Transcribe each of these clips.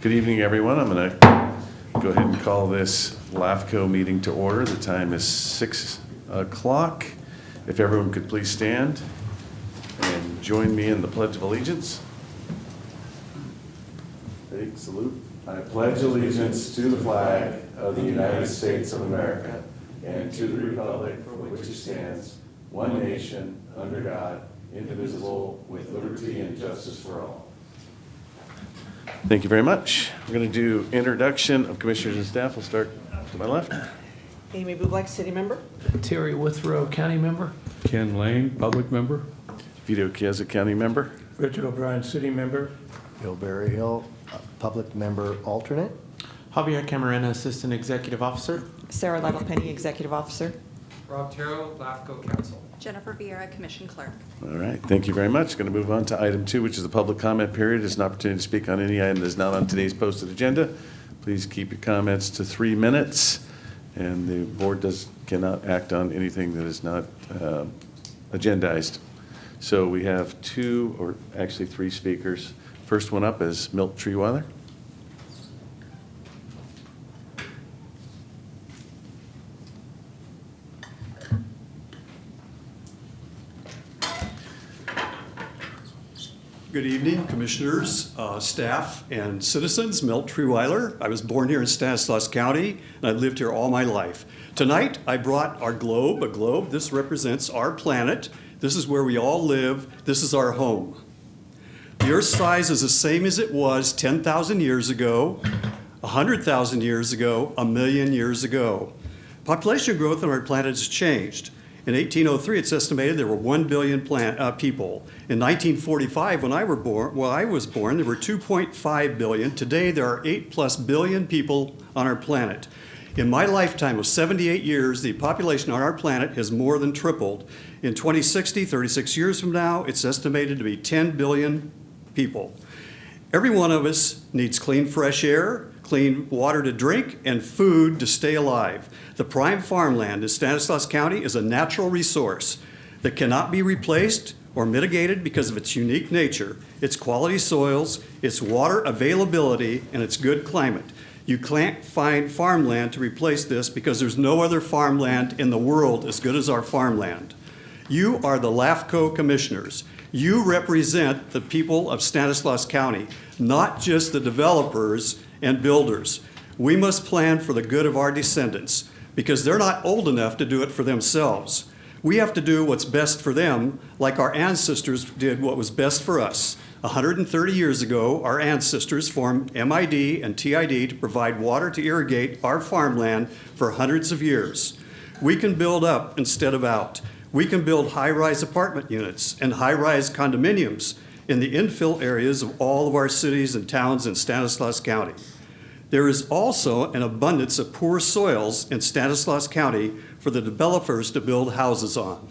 Good evening, everyone. I'm going to go ahead and call this LAFCO meeting to order. The time is 6 o'clock. If everyone could please stand and join me in the Pledge of Allegiance. Ready? Salute. I pledge allegiance to the flag of the United States of America and to the republic for which it stands, one nation, under God, indivisible, with liberty and justice for all. Thank you very much. We're going to do introduction of commissioners and staff. We'll start to my left. Amy Bublak, city member. Terry Withrow, county member. Ken Lane, public member. Vito Chiesa, county member. Richard O'Brien, city member. Bill Berryhill, public member alternate. Javier Camarena, assistant executive officer. Sarah Lytle-Penny, executive officer. Rob Terrell, LAFCO counsel. Jennifer Vieira, commission clerk. All right, thank you very much. Going to move on to item 2, which is the public comment period. It's an opportunity to speak on any item that is not on today's posted agenda. Please keep your comments to 3 minutes, and the board cannot act on anything that is not agendized. So we have 2, or actually 3 speakers. First one up is Milt Treeweiler. Good evening, commissioners, staff, and citizens. Milt Treeweiler. I was born here in Stanislaus County, and I've lived here all my life. Tonight, I brought our globe, a globe. This represents our planet. This is where we all live. This is our home. The Earth's size is the same as it was 10,000 years ago, 100,000 years ago, 1,000,000 years ago. Population growth on our planet has changed. In 1803, it's estimated there were 1 billion people. In 1945, when I was born, there were 2.5 billion. Today, there are 8+ billion people on our planet. In my lifetime of 78 years, the population on our planet has more than tripled. In 2060, 36 years from now, it's estimated to be 10 billion people. Every one of us needs clean, fresh air, clean water to drink, and food to stay alive. The prime farmland in Stanislaus County is a natural resource that cannot be replaced or mitigated because of its unique nature, its quality soils, its water availability, and its good climate. You can't find farmland to replace this because there's no other farmland in the world as good as our farmland. You are the LAFCO commissioners. You represent the people of Stanislaus County, not just the developers and builders. We must plan for the good of our descendants because they're not old enough to do it for themselves. We have to do what's best for them, like our ancestors did what was best for us. 130 years ago, our ancestors formed MID and TID to provide water to irrigate our farmland for hundreds of years. We can build up instead of out. We can build high-rise apartment units and high-rise condominiums in the infill areas of all of our cities and towns in Stanislaus County. There is also an abundance of poor soils in Stanislaus County for the developers to build houses on,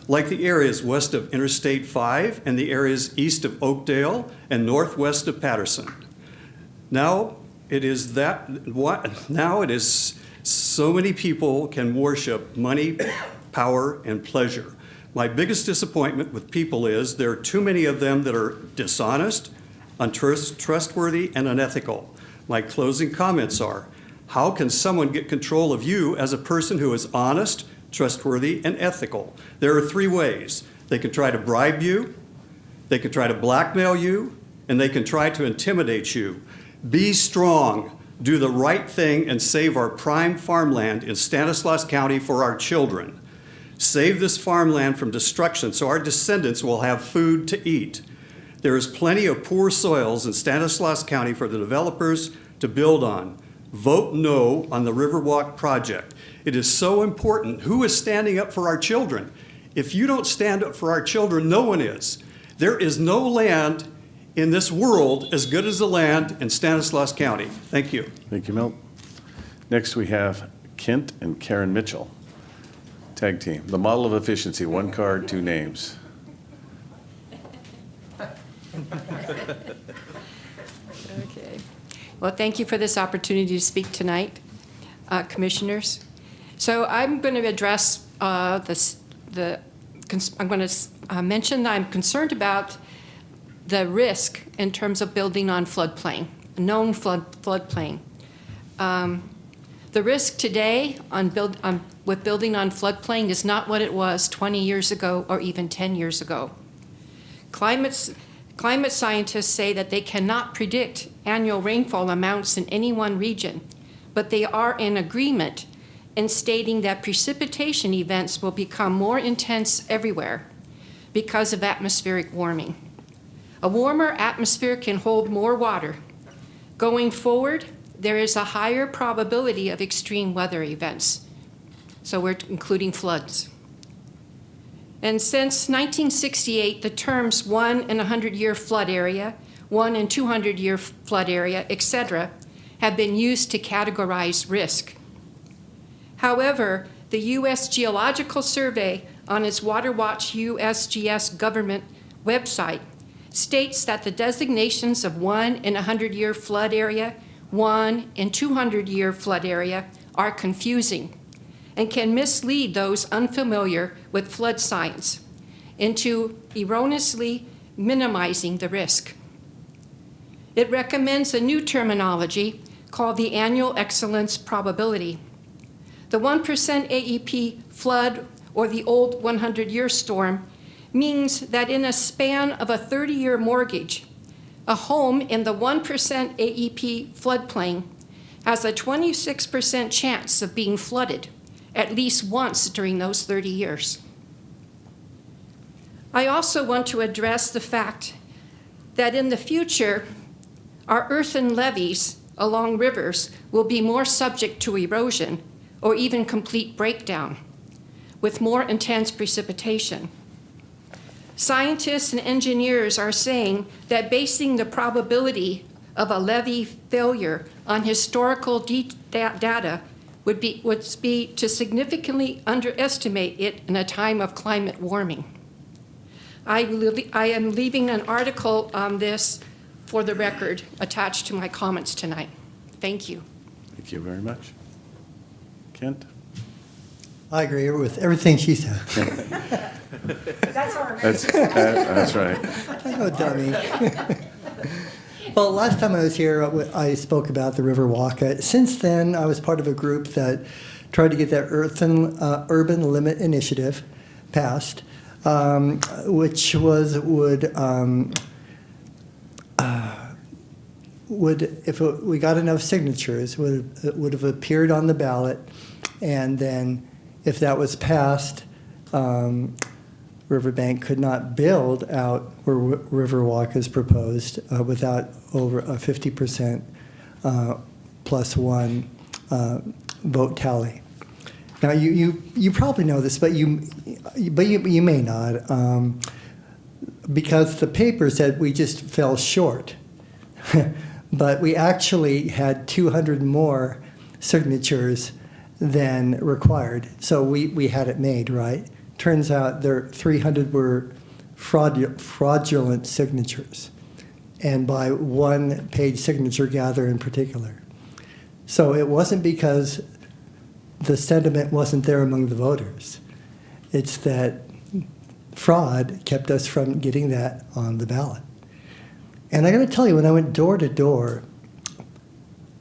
like the areas west of Interstate 5 and the areas east of Oakdale and northwest of Patterson. Now it is so many people can worship money, power, and pleasure. My biggest disappointment with people is there are too many of them that are dishonest, untrustworthy, and unethical. My closing comments are, how can someone get control of you as a person who is honest, trustworthy, and ethical? There are 3 ways. They can try to bribe you, they can try to blackmail you, and they can try to intimidate you. Be strong, do the right thing, and save our prime farmland in Stanislaus County for our children. Save this farmland from destruction so our descendants will have food to eat. There is plenty of poor soils in Stanislaus County for the developers to build on. Vote no on the Riverwalk project. It is so important. Who is standing up for our children? If you don't stand up for our children, no one is. There is no land in this world as good as the land in Stanislaus County. Thank you. Thank you, Milt. Next, we have Kent and Karen Mitchell. Tag team. The model of efficiency, 1 card, 2 names. Okay. Well, thank you for this opportunity to speak tonight, commissioners. So I'm going to address I'm going to mention that I'm concerned about the risk in terms of building on floodplain. known floodplain. The risk today with building on floodplain is not what it was 20 years ago or even 10 years ago. Climate scientists say that they cannot predict annual rainfall amounts in any one region, but they are in agreement in stating that precipitation events will become more intense everywhere because of atmospheric warming. A warmer atmosphere can hold more water. Going forward, there is a higher probability of extreme weather events, so we're including floods. And since 1968, the terms 1 in 100-year flood area, 1 in 200-year flood area, etc., have been used to categorize risk. However, the U.S. Geological Survey on its WaterWatch USGS government website states that the designations of 1 in 100-year flood area, 1 in 200-year flood area are confusing and can mislead those unfamiliar with flood science into erroneously minimizing the risk. It recommends a new terminology called the annual excellence probability. The 1% AEP flood, or the old 100-year storm, means that in a span of a 30-year mortgage, a home in the 1% AEP floodplain has a 26% chance of being flooded at least once during those 30 years. I also want to address the fact that in the future, our earthen levees along rivers will be more subject to erosion or even complete breakdown with more intense precipitation. Scientists and engineers are saying that basing the probability of a levee failure on historical data would be to significantly underestimate it in a time of climate warming. I am leaving an article on this for the record attached to my comments tonight. Thank you. Thank you very much. Kent? I agree with everything she said. That's our That's right. Oh, dummy. Well, last time I was here, I spoke about the River Walk. Since then, I was part of a group that tried to get that urban limit initiative passed, which would, if we got enough signatures, would have appeared on the ballot, and then if that was passed, Riverbank could not build out where Riverwalk is proposed without over a 50% plus one vote tally. Now you probably know this, but you may not, because the paper said we just fell short, but we actually had 200 more signatures than required, so we had it made, right? Turns out 300 were fraudulent signatures, and by one-page signature gather in particular. So it wasn't because the sentiment wasn't there among the voters. It's that fraud kept us from getting that on the ballot. And I got to tell you, when I went door to door,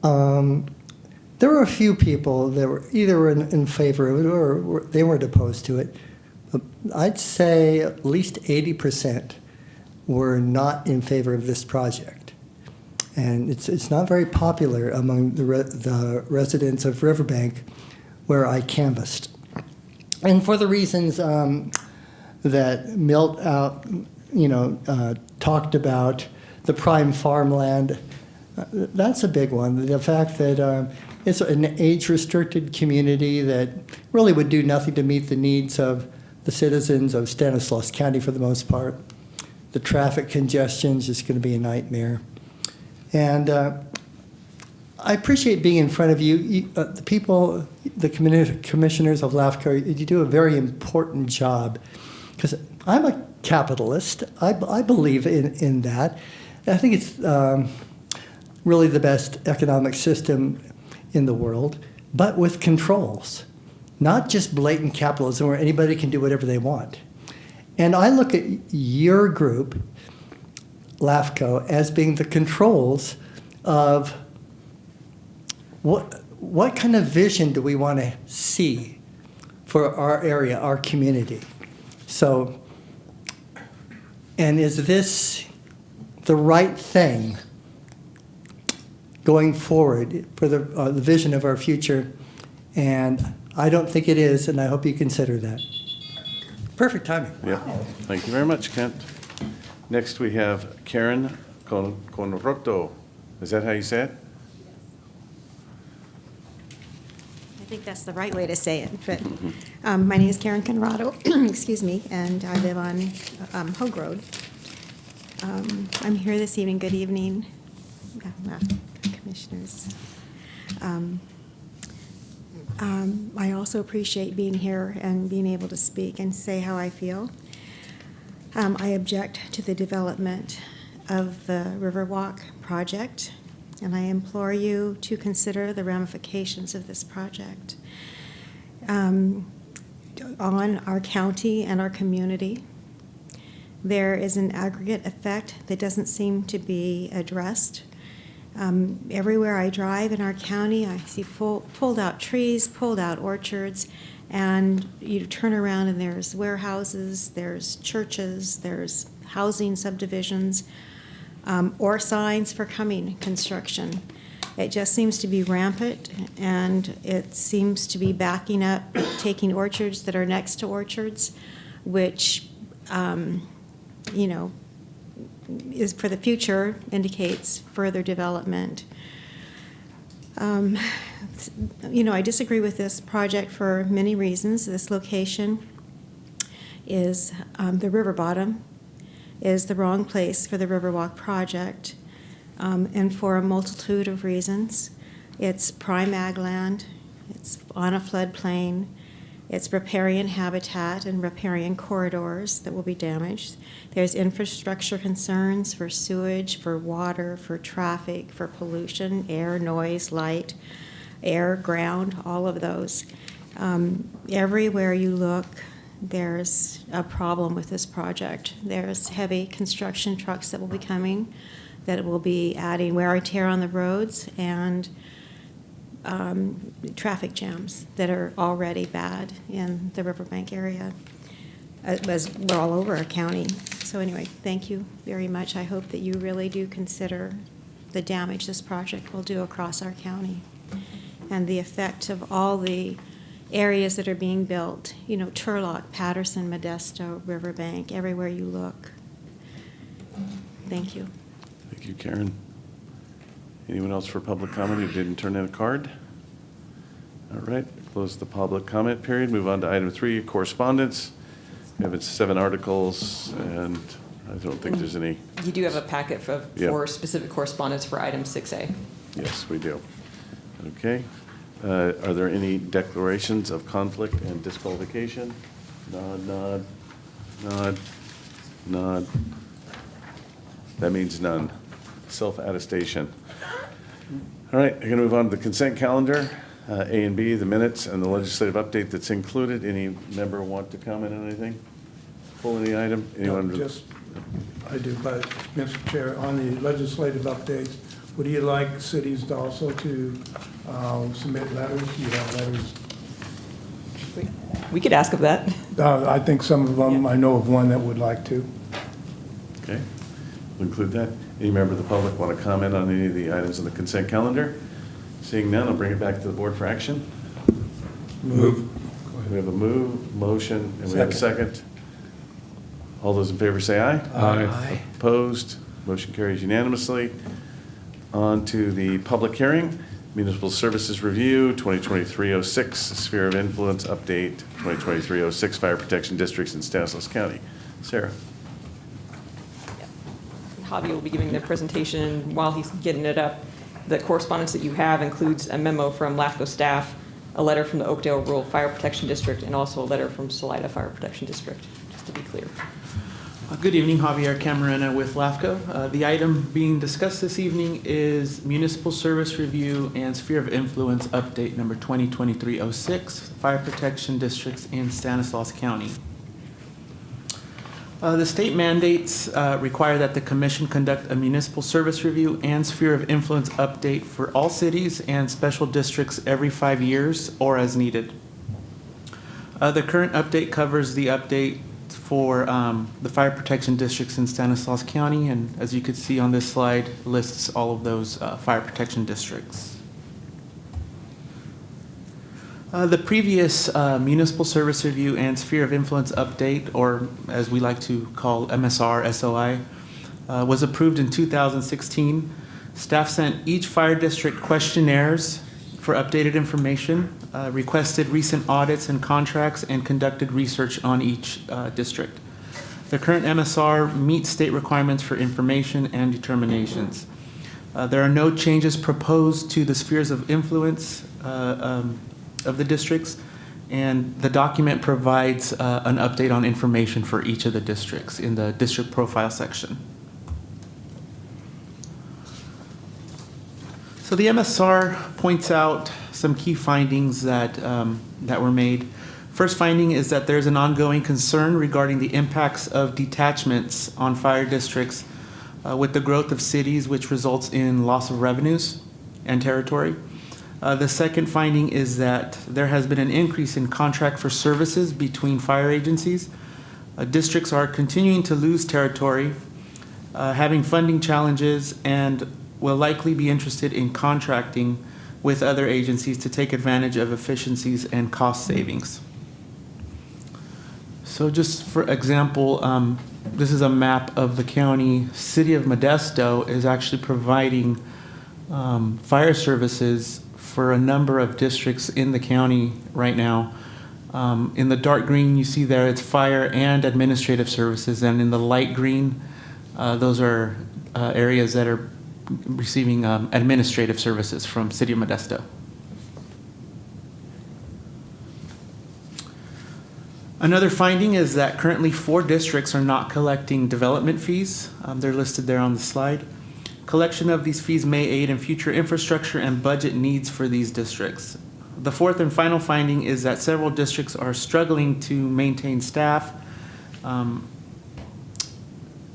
there were a few people that were either in favor of it or they weren't opposed to it. I'd say at least 80% were not in favor of this project. And it's not very popular among the residents of Riverbank where I canvassed. And for the reasons that Milt talked about, the prime farmland, that's a big one. The fact that it's an age-restricted community that really would do nothing to meet the needs of the citizens of Stanislaus County for the most part. The traffic congestion is just going to be a nightmare. And I appreciate being in front of you. The people, the commissioners of LAFCO, you do a very important job. Because I'm a capitalist. I believe in that. I think it's really the best economic system in the world, but with controls. Not just blatant capitalism where anybody can do whatever they want. And I look at your group, LAFCO, as being the controls of what kind of vision do we want to see for our area, our community? So, and is this the right thing going forward for the vision of our future? And I don't think it is, and I hope you consider that. Perfect timing. Yeah, thank you very much, Kent. Next, we have Karen Conroto. Is that how you say it? I think that's the right way to say it, but my name is Karen Conrado, excuse me, and I live on Hogue Road. I'm here this evening. Good evening, commissioners. I also appreciate being here and being able to speak and say how I feel. I object to the development of the Riverwalk project, and I implore you to consider the ramifications of this project on our county and our community. There is an aggregate effect that doesn't seem to be addressed. Everywhere I drive in our county, I see pulled out trees, pulled out orchards, and you turn around and there's warehouses, there's churches, there's housing subdivisions, or signs for coming construction. It just seems to be rampant, and it seems to be backing up, taking orchards that are next to orchards, which, is for the future, indicates further development. I disagree with this project for many reasons. This location is the river bottom, is the wrong place for the Riverwalk project, and for a multitude of reasons. It's prime ag land, it's on a floodplain, it's riparian habitat and riparian corridors that will be damaged. There's infrastructure concerns for sewage, for water, for traffic, for pollution, air, noise, light, air, ground, all of those. Everywhere you look, there's a problem with this project. There's heavy construction trucks that will be coming, that will be adding wear and tear on the roads, and traffic jams that are already bad in the Riverbank area, as we're all over our county. So anyway, thank you very much. I hope that you really do consider the damage this project will do across our county and the effect of all the areas that are being built, Turlock, Patterson, Modesto, Riverbank, everywhere you look. Thank you. Thank you, Karen. Anyone else for public comment who didn't turn in a card? All right, close the public comment period. Move on to item 3, correspondence. We have 7 articles, and I don't think there's any. You do have a packet for specific correspondence for item 6A. Yes, we do. Okay. Are there any declarations of conflict and disqualification? Nod, nod, nod, nod. That means none. Self-attestation. All right, I'm going to move on to the consent calendar, A and B, the minutes, and the legislative update that's included. Any member want to comment on anything? Pull any item? Anyone? No, I do, but Mr. Chair, on the legislative updates, would you like cities to also to submit letters? Do you have letters? We could ask of that. I think some of them, I know of one that would like to. Okay, we'll include that. Any member of the public want to comment on any of the items on the consent calendar? Seeing none, I'll bring it back to the board for action. Move. We have a motion, and we have a second. All those in favor say aye. Aye. Opposed? Motion carries unanimously. On to the public hearing, Municipal Services Review, 2023-06, Sphere of Influence Update, 2023-06, Fire Protection Districts in Stanislaus County. Sarah. Javi will be giving the presentation. While he's getting it up, the correspondence that you have includes a memo from LAFCO staff, a letter from the Oakdale Rural Fire Protection District, and also a letter from Salida Fire Protection District, just to be clear. Good evening, Javier Camarena with LAFCO. The item being discussed this evening is Municipal Service Review and Sphere of Influence Update number 2023-06, Fire Protection Districts in Stanislaus County. The state mandates require that the commission conduct a municipal service review and sphere of influence update for all cities and special districts every 5 years or as needed. The current update covers the update for the fire protection districts in Stanislaus County, and as you can see on this slide, lists all of those fire protection districts. The previous municipal service review and sphere of influence update, or as we like to call MSR SOI, was approved in 2016. Staff sent each fire district questionnaires for updated information, requested recent audits and contracts, and conducted research on each district. The current MSR meets state requirements for information and determinations. There are no changes proposed to the spheres of influence of the districts, and the document provides an update on information for each of the districts in the district profile section. So the MSR points out some key findings that were made. First finding is that there's an ongoing concern regarding the impacts of detachments on fire districts with the growth of cities, which results in loss of revenues and territory. The second finding is that there has been an increase in contract for services between fire agencies. Districts are continuing to lose territory, having funding challenges, and will likely be interested in contracting with other agencies to take advantage of efficiencies and cost savings. So just for example, this is a map of the county. City of Modesto is actually providing fire services for a number of districts in the county right now. In the dark green, you see there it's fire and administrative services, and in the light green, those are areas that are receiving administrative services from City of Modesto. Another finding is that currently 4 districts are not collecting development fees. They're listed there on the slide. Collection of these fees may aid in future infrastructure and budget needs for these districts. The fourth and final finding is that several districts are struggling to maintain staff.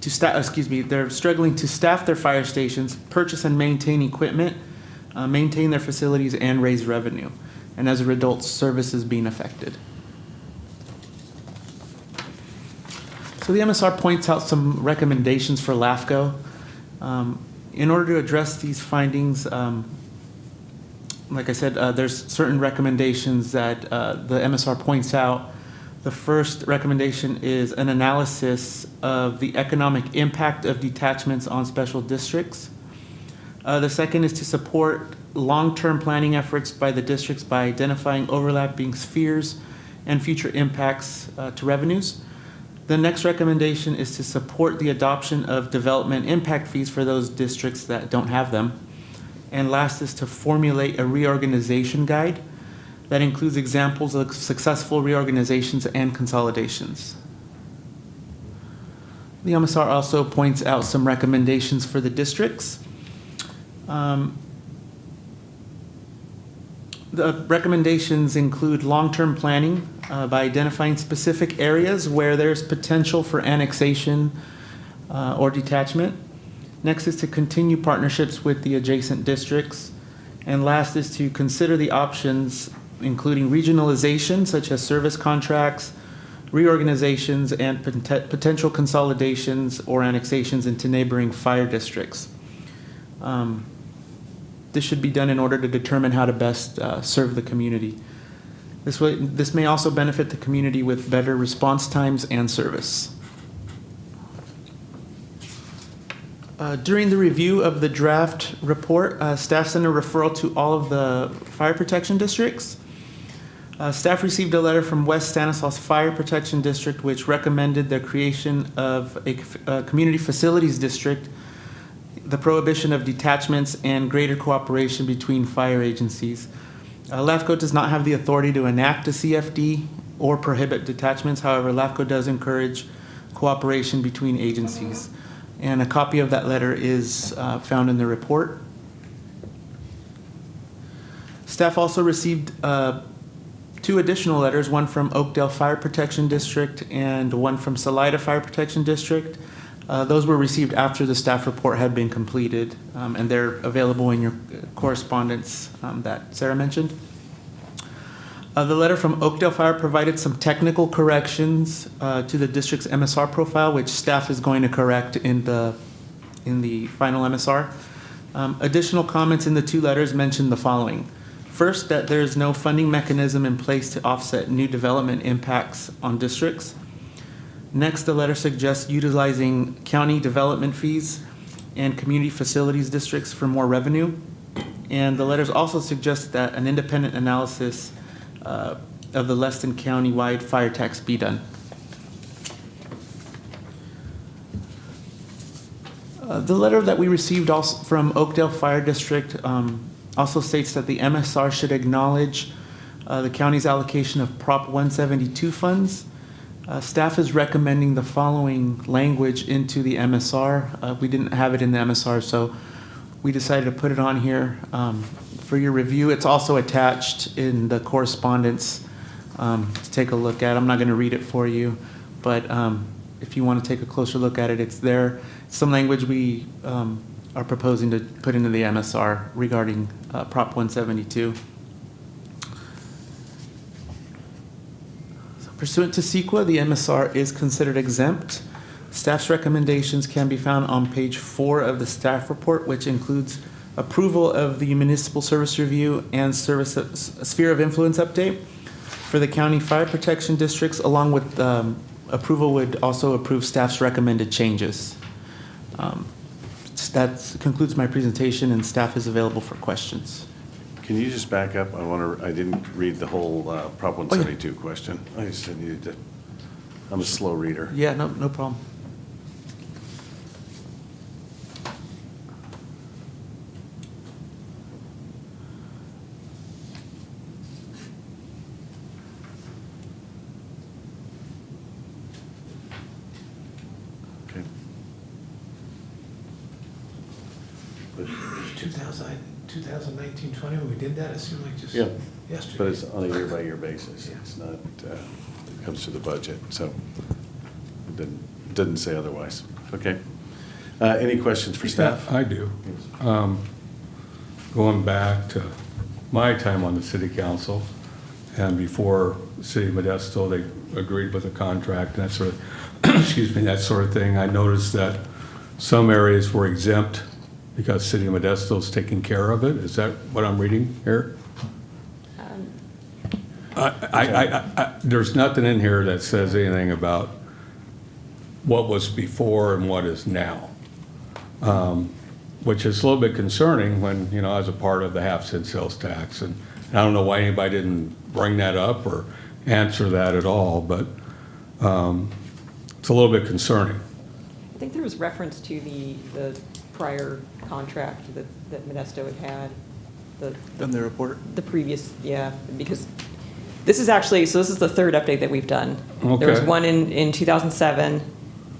They're struggling to staff their fire stations, purchase and maintain equipment, maintain their facilities, and raise revenue. And as a result, services being affected. So the MSR points out some recommendations for LAFCO. In order to address these findings, like I said, there's certain recommendations that the MSR points out. The first recommendation is an analysis of the economic impact of detachments on special districts. The second is to support long-term planning efforts by the districts by identifying overlapping spheres and future impacts to revenues. The next recommendation is to support the adoption of development impact fees for those districts that don't have them. And last is to formulate a reorganization guide that includes examples of successful reorganizations and consolidations. The MSR also points out some recommendations for the districts. The recommendations include long-term planning by identifying specific areas where there's potential for annexation or detachment. Next is to continue partnerships with the adjacent districts. And last is to consider the options, including regionalization, such as service contracts, reorganizations, and potential consolidations or annexations into neighboring fire districts. This should be done in order to determine how to best serve the community. This may also benefit the community with better response times and service. During the review of the draft report, staff sent a referral to all of the fire protection districts. Staff received a letter from West Stanislaus Fire Protection District, which recommended the creation of a community facilities district, the prohibition of detachments, and greater cooperation between fire agencies. LAFCO does not have the authority to enact a CFD or prohibit detachments. However, LAFCO does encourage cooperation between agencies. And a copy of that letter is found in the report. Staff also received 2 two additional letters, one from Oakdale Fire Protection District and one from Salida Fire Protection District. Those were received after the staff report had been completed, and they're available in your correspondence that Sarah mentioned. The letter from Oakdale Fire provided some technical corrections to the district's MSR profile, which staff is going to correct in the final MSR. Additional comments in the two letters mentioned the following. First, that there is no funding mechanism in place to offset new development impacts on districts. Next, the letter suggests utilizing county development fees and community facilities districts for more revenue. And the letters also suggest that an independent analysis of the less than county-wide fire tax be done. The letter that we received also from Oakdale Fire District also states that the MSR should acknowledge the county's allocation of Prop 172 funds. Staff is recommending the following language into the MSR. We didn't have it in the MSR, so we decided to put it on here for your review. It's also attached in the correspondence to take a look at. I'm not going to read it for you, but if you want to take a closer look at it, it's there. Some language we are proposing to put into the MSR regarding Prop 172. Pursuant to CEQA, the MSR is considered exempt. Staff's recommendations can be found on page 4 of the staff report, which includes approval of the municipal service review and service sphere of influence update for the county fire protection districts, along with approval would also approve staff's recommended changes. That concludes my presentation, and staff is available for questions. Can you just back up? I didn't read the whole Prop 172 question. I just needed to, I'm a slow reader. Yeah, no problem. Okay. 2019-20, when we did that, it seemed like just Yeah, yesterday. but it's on a year-by-year basis. It's not, it comes to the budget, so it didn't say otherwise. Okay. Any questions for staff? I do. Going back to my time on the city council, and before the city of Modesto, they agreed with the contract and that sort of, excuse me, that sort of thing. I noticed that some areas were exempt because city of Modesto is taking care of it. Is that what I'm reading here? There's nothing in here that says anything about what was before and what is now, which is a little bit concerning when, you know, I was a part of the half-cent sales tax. And I don't know why anybody didn't bring that up or answer that at all, but it's a little bit concerning. I think there was reference to the prior contract that Modesto had. In the report? The previous, yeah, because this is actually, so this is the third update that we've done. Okay. There was one in 2007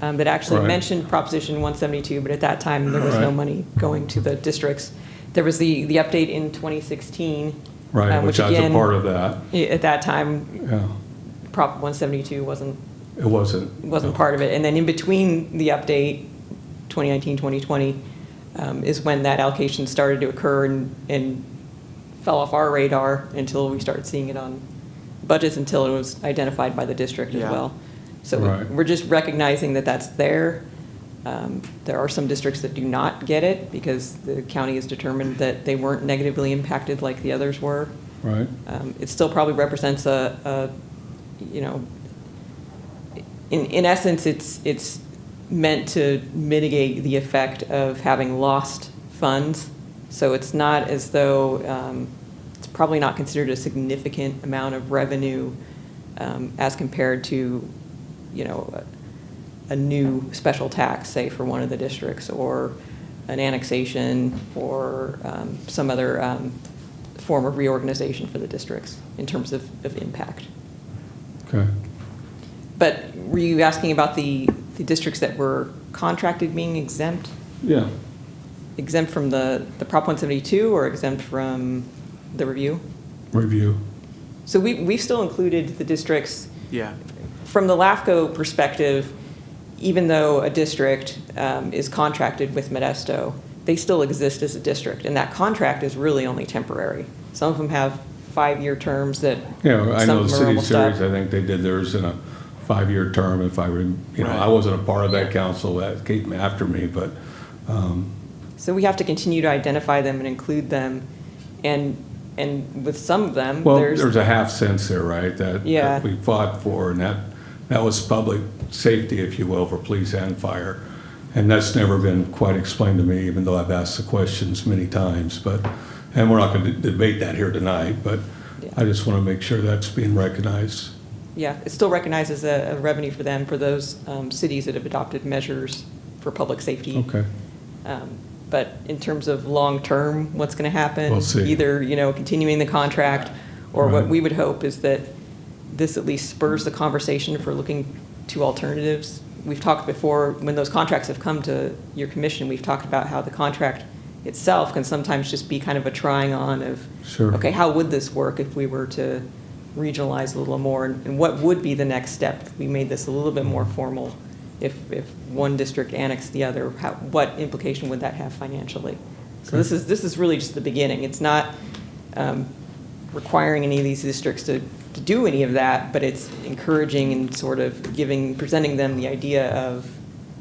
that actually Right. mentioned Proposition 172, but at that time, there was no Right. money going to the districts. There was the update in 2016. Right, which I was a part of that. At that time, Yeah, Prop 172 wasn't it wasn't. part of it. And then in between the update, 2019, 2020, is when that allocation started to occur and fell off our radar until we started seeing it on budgets, until it was identified by the district as Yeah. well. So Right. we're just recognizing that that's there. There are some districts that do not get it because the county has determined that they weren't negatively impacted like the others were. Right. It still probably represents you know, in essence, it's meant to mitigate the effect of having lost funds. So it's not as though, it's probably not considered a significant amount of revenue as compared to, you know, a new special tax, say, for one of the districts, or an annexation, or some other form of reorganization for the districts in terms of impact. Okay. But were you asking about the districts that were contracted being exempt? Yeah. Exempt from the Prop 172 or exempt from the review? Review. So we've still included the districts. Yeah. From the LAFCO perspective, even though a district is contracted with Modesto, they still exist as a district, and that contract is really only temporary. Some of them have 5-year terms that. Yeah, I some know of the them are city almost up. series, I think they did theirs in a 5-year term, if I I wasn't a part of that council that came after me, but, So we have to continue to identify them and include them, and with some of them, well, there's. there's a half cents there, right? That Yeah. we fought for, and that was public safety, if you will, for police and fire. And that's never been quite explained to me, even though I've asked the questions many times, but, and we're not gonna debate that here tonight, but Yeah. I just wanna make sure that's being recognized. Yeah, it's still recognized as a revenue for them, for those cities that have adopted measures for public safety. Okay. But in terms of long-term, what's going to happen? We'll see. Either, continuing the contract, or what Right. we would hope is that this at least spurs the conversation for looking to alternatives. We've talked before, when those contracts have come to your commission, we've talked about how the contract itself can sometimes just be kind of a trying on of, Sure. okay, how would this work if we were to regionalize a little more? And what would be the next step if we made this a little bit more formal? If one district annexed the other, what implication would that have financially? So this is really just the beginning. It's not requiring any of these districts to do any of that, but it's encouraging and sort of presenting them the idea of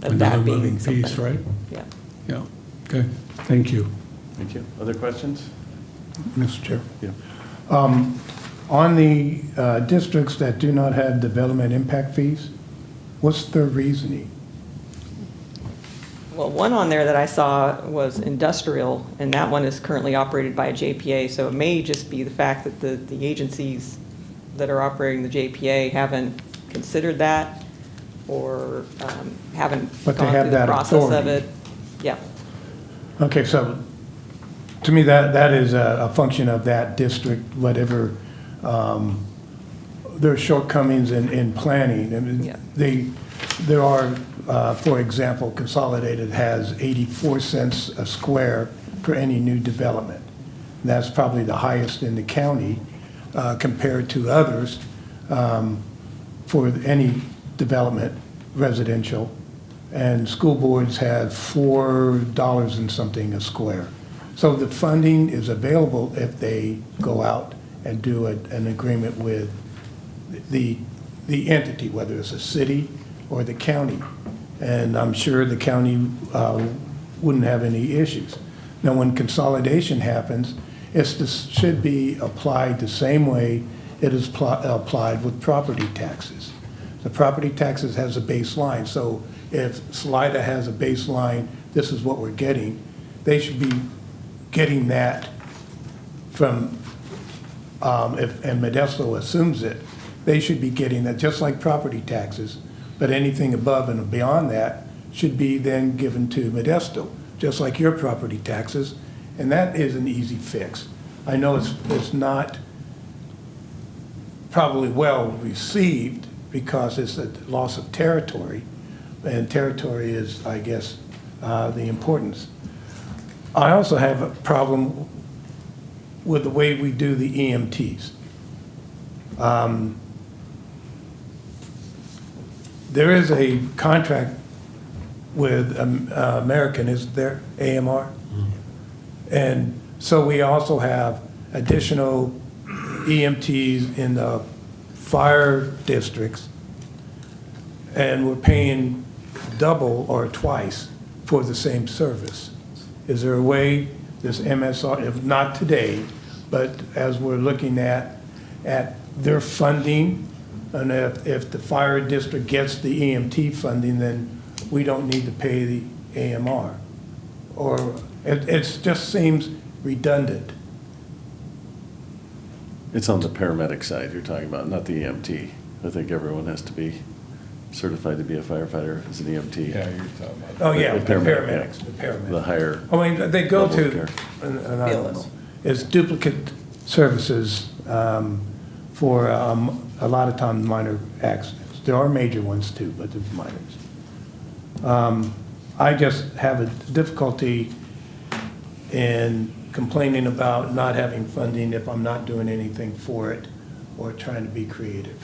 Another that being moving something. piece, right? Yeah. Yeah, okay, thank you. Thank you. Other questions? Mr. Chair. Yeah. On the districts that do not have development impact fees, what's their reasoning? Well, one on there that I saw was industrial, and that one is currently operated by a JPA, so it may just be the fact that the agencies that are operating the JPA haven't considered that, or haven't But they gone have through the that process of authority. it. Yeah, Okay, so to me, that is a function of that district, whatever their shortcomings in planning. I mean, Yeah. there are, for example, Consolidated has 84 cents a square for any new development. That's probably the highest in the county compared to others for any development, residential. And school boards have $4 and something a square. So the funding is available if they go out and do an agreement with the entity, whether it's a city or the county. And I'm sure the county wouldn't have any issues. Now, when consolidation happens, should be applied the same way it is applied with property taxes. The property taxes has a baseline, so if Salida has a baseline, this is what we're getting, they should be getting that from, and Modesto assumes it, they should be getting that, just like property taxes, but anything above and beyond that should be then given to Modesto, just like your property taxes, and that is an easy fix. I know it's not probably well received because it's a loss of territory, and territory is, I guess, the importance. I also have a problem with the way we do the EMTs. There is a contract with American, is there, AMR? And so we also have additional EMTs in the fire districts, and we're paying double or twice for the same service. Is there a way this MSR, if not today, but as we're looking at their funding, and if the fire district gets the EMT funding, then we don't need to pay the AMR? Or it just seems redundant. It's on the paramedic side you're talking about, not the EMT. I think everyone has to be certified to be a firefighter as an EMT. Yeah, you're talking about. Oh, yeah, The the paramedic, paramedics, the paramedics. The higher. I mean, they go level of to, care. and I don't know, it's duplicate services for a lot of times minor accidents. There are major ones too, but there's minors. I just have a difficulty in complaining about not having funding if I'm not doing anything for it, or trying to be creative.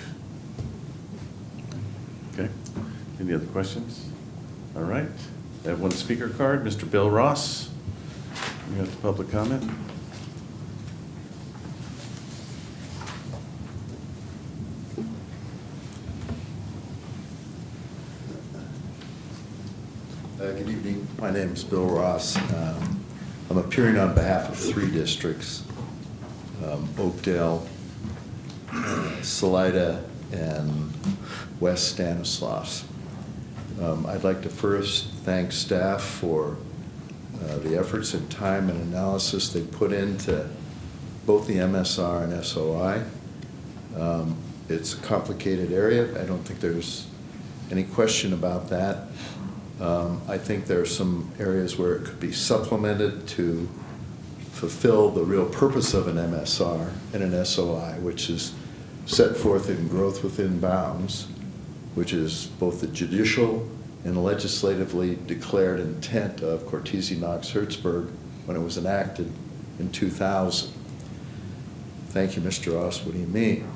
Okay. Any other questions? All right. I have one speaker card. Mr. Bill Ross, you have the public comment. Good evening. My name is Bill Ross. I'm appearing on behalf of 3 districts, Oakdale, Salida, and West Stanislaus. I'd like to first thank staff for the efforts and time and analysis they put into both the MSR and SOI. It's a complicated area. I don't think there's any question about that. I think there are some areas where it could be supplemented to fulfill the real purpose of an MSR and an SOI, which is set forth in growth within bounds, which is both the judicial and legislatively declared intent of Cortese Knox Hertzberg when it was enacted in 2000. Thank you, Mr. Ross. What do you mean?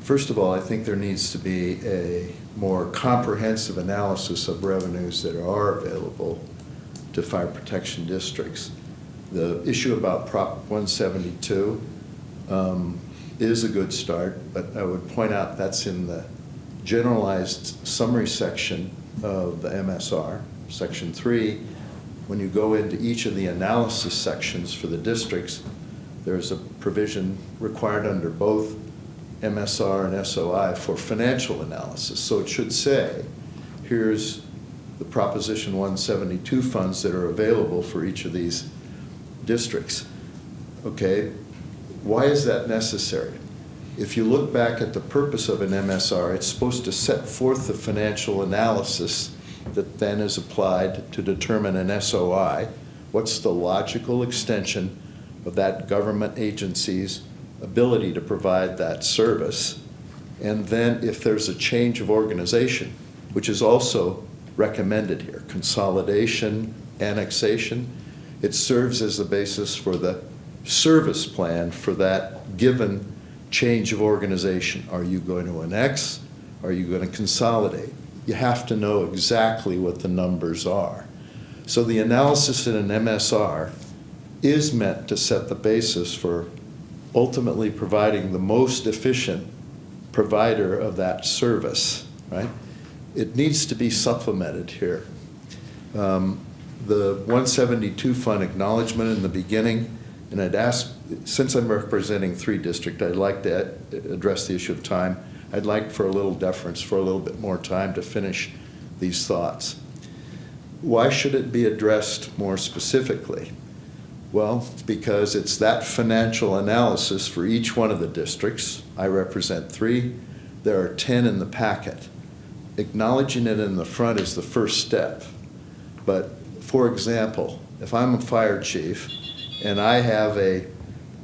First of all, I think there needs to be a more comprehensive analysis of revenues that are available to fire protection districts. The issue about Prop 172 is a good start, but I would point out that's in the generalized summary section of the MSR, Section 3. When you go into each of the analysis sections for the districts, there's a provision required under both MSR and SOI for financial analysis. So it should say, here's the Proposition 172 funds that are available for each of these districts. Okay, why is that necessary? If you look back at the purpose of an MSR, it's supposed to set forth the financial analysis that then is applied to determine an SOI. What's the logical extension of that government agency's ability to provide that service? And then if there's a change of organization, which is also recommended here, consolidation, annexation, it serves as the basis for the service plan for that given change of organization. Are you going to annex? Are you going to consolidate? You have to know exactly what the numbers are. So the analysis in an MSR is meant to set the basis for ultimately providing the most efficient provider of that service, right? It needs to be supplemented here. The 172 fund acknowledgement in the beginning, and I'd ask, since I'm representing 3 districts, I'd like to address the issue of time. I'd like for a little deference, for a little bit more time to finish these thoughts. Why should it be addressed more specifically? Well, because it's that financial analysis for each one of the districts. I represent 3. There are 10 in the packet. Acknowledging it in the front is the first step. But for example, if I'm a fire chief and I have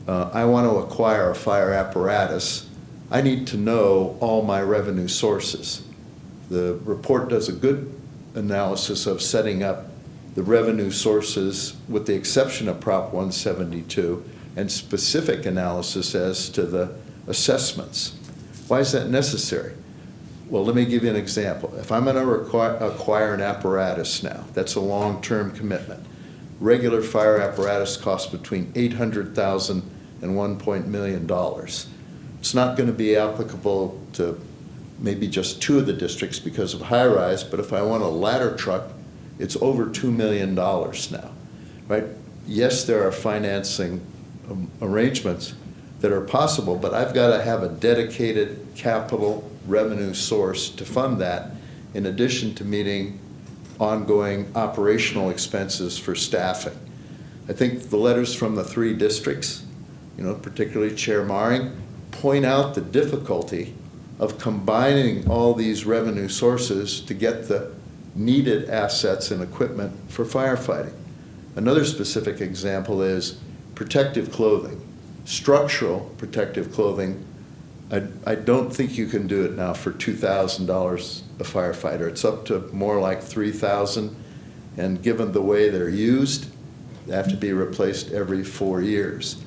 I want to acquire a fire apparatus, I need to know all my revenue sources. The report does a good analysis of setting up the revenue sources with the exception of Prop 172 and specific analysis as to the assessments. Why is that necessary? Well, let me give you an example. If I'm going to acquire an apparatus now, that's a long-term commitment. Regular fire apparatus costs between $800,000 and $1 million. It's not going to be applicable to maybe just 2 of the districts because of high-rise, but if I want a ladder truck, it's over $2 million now, right? Yes, there are financing arrangements that are possible, but I've got to have a dedicated capital revenue source to fund that in addition to meeting ongoing operational expenses for staffing. I think the letters from the 3 districts, particularly Chair Maring, point out the difficulty of combining all these revenue sources to get the needed assets and equipment for firefighting. Another specific example is protective clothing. Structural protective clothing, I don't think you can do it now for $2,000 a firefighter. It's up to more like $3,000, and given the way they're used, they have to be replaced every 4 years.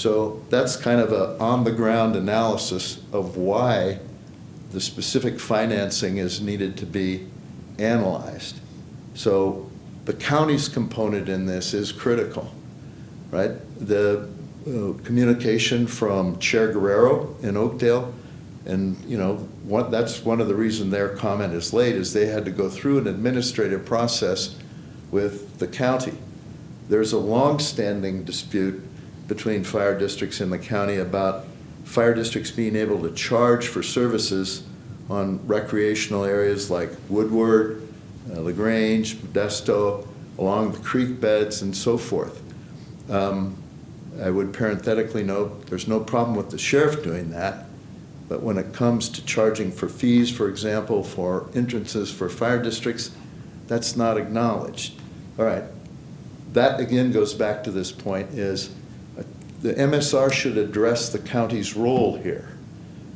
So that's kind of a on-the-ground analysis of why the specific financing is needed to be analyzed. So the county's component in this is critical, right? The communication from Chair Guerrero in Oakdale, and that's one of the reasons their comment is late, is they had to go through an administrative process with the county. There's a long-standing dispute between fire districts in the county about fire districts being able to charge for services on recreational areas like Woodward, LaGrange, Modesto, along the creek beds and so forth. I would parenthetically note there's no problem with the sheriff doing that, but when it comes to charging for fees, for example, for entrances for fire districts, that's not acknowledged. All right, that again goes back to this point is the MSR should address the county's role here.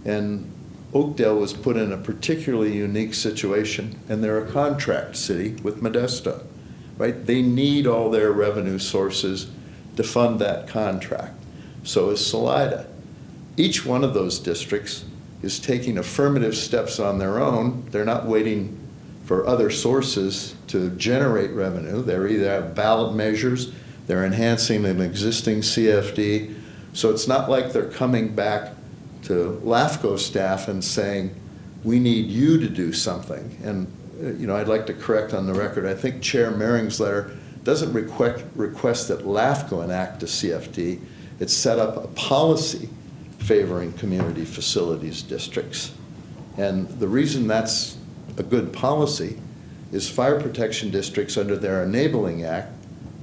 And Oakdale was put in a particularly unique situation, and they're a contract city with Modesto, right? They need all their revenue sources to fund that contract. So is Salida. Each one of those districts is taking affirmative steps on their own. They're not waiting for other sources to generate revenue. They're either have ballot measures, they're enhancing an existing CFD. So it's not like they're coming back to LAFCO staff and saying, we need you to do something. And I'd like to correct on the record, I think Chair Maring's letter doesn't request that LAFCO enact a CFD. It set up a policy favoring community facilities districts. And the reason that's a good policy is fire protection districts under their Enabling Act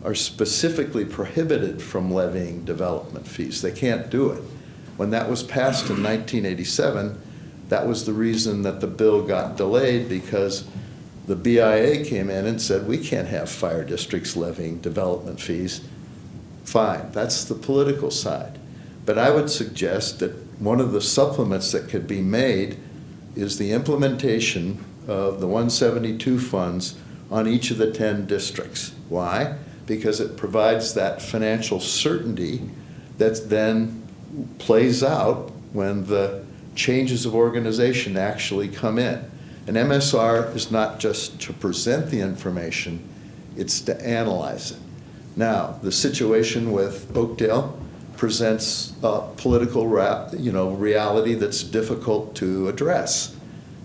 are specifically prohibited from levying development fees. They can't do it. When that was passed in 1987, that was the reason that the bill got delayed, because the BIA came in and said, we can't have fire districts levying development fees. Fine, that's the political side. But I would suggest that one of the supplements that could be made is the implementation of the 172 funds on each of the 10 districts. Why? Because it provides that financial certainty that then plays out when the changes of organization actually come in. An MSR is not just to present the information, it's to analyze it. Now, the situation with Oakdale presents a political reality that's difficult to address.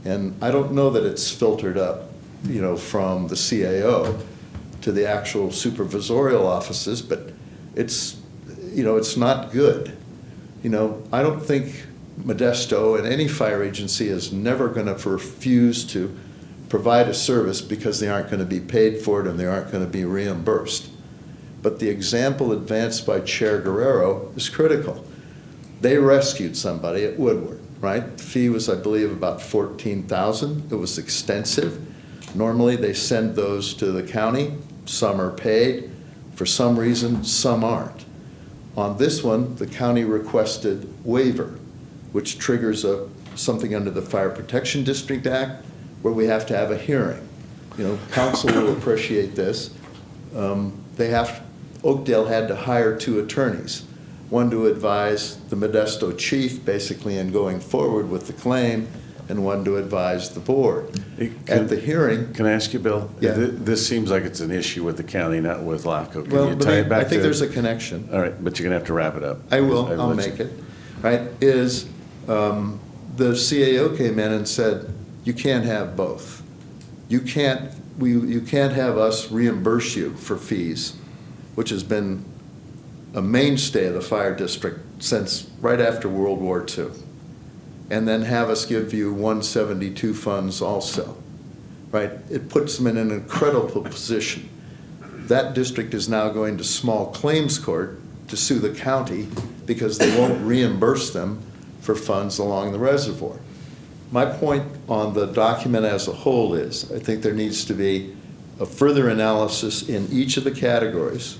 And I don't know that it's filtered up from the CAO to the actual supervisorial offices, but it's not good. I don't think Modesto and any fire agency is never going to refuse to provide a service because they aren't going to be paid for it and they aren't going to be reimbursed. But the example advanced by Chair Guerrero is critical. They rescued somebody at Woodward, right? The fee was, I believe, about $14,000. It was extensive. Normally, they send those to the county. Some are paid. For some reason, some aren't. On this one, the county requested waiver, which triggers something under the Fire Protection District Act, where we have to have a hearing. Council will appreciate this. Oakdale had to hire 2 attorneys, one to advise the Modesto chief basically in going forward with the claim, and one to advise the board. At the hearing. Can I ask you, Bill? Yeah. This seems like it's an issue with the county, not with LAFCO. Can Well, you but tie it back I think to- there's a connection. All right, but you're going to have to wrap it up. I will, I'll I'll let make you- it. Right, the CAO came in and said, you can't have both. You can't have us reimburse you for fees, which has been a mainstay of the fire district since right after World War II, and then have us give you 172 funds also, right? It puts them in an incredible position. That district is now going to small claims court to sue the county because they won't reimburse them for funds along the reservoir. My point on the document as a whole is, I think there needs to be a further analysis in each of the categories,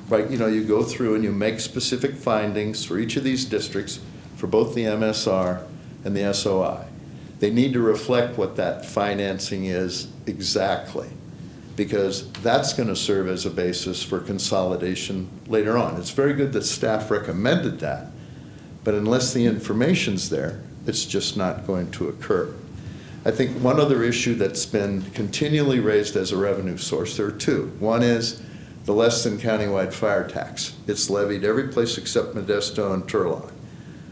right? You go through and you make specific findings for each of these districts for both the MSR and the SOI. They need to reflect what that financing is exactly. because that's going to serve as a basis for consolidation later on. It's very good that staff recommended that, but unless the information's there, it's just not going to occur. I think one other issue that's been continually raised as a revenue source, there are two. One is the less than countywide fire tax. It's levied every place except Modesto and Turlock.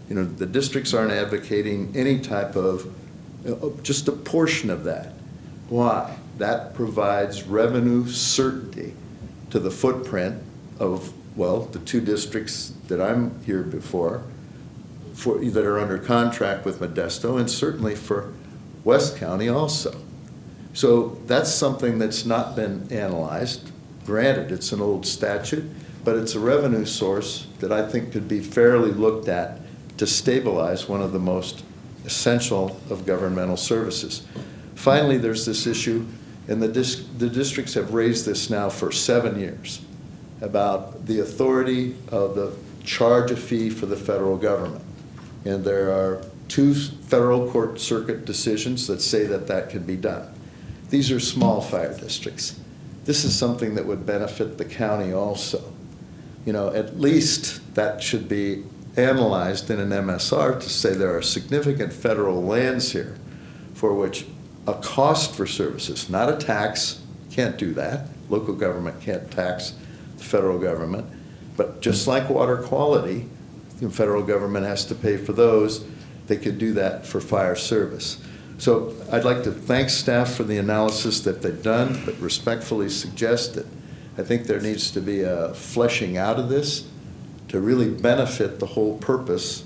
You know, the districts aren't advocating any type of, just a portion of that. Why? That provides revenue certainty to the footprint of, well, the two districts that I'm here before, that are under contract with Modesto, and certainly for West County also. So that's something that's not been analyzed. Granted, it's an old statute, but it's a revenue source that I think could be fairly looked at to stabilize one of the most essential of governmental services. Finally, there's this issue, and the districts have raised this now for 7 years, about the authority of the charge a fee for the federal government. And there are 2 federal court circuit decisions that say that that can be done. These are small fire districts. This is something that would benefit the county also. You know, at least that should be analyzed in an MSR to say there are significant federal lands here for which a cost for services, not a tax, can't do that. Local government can't tax the federal government. But just like water quality, the federal government has to pay for those. They could do that for fire service. So I'd like to thank staff for the analysis that they've done, but respectfully suggest that I think there needs to be a fleshing out of this to really benefit the whole purpose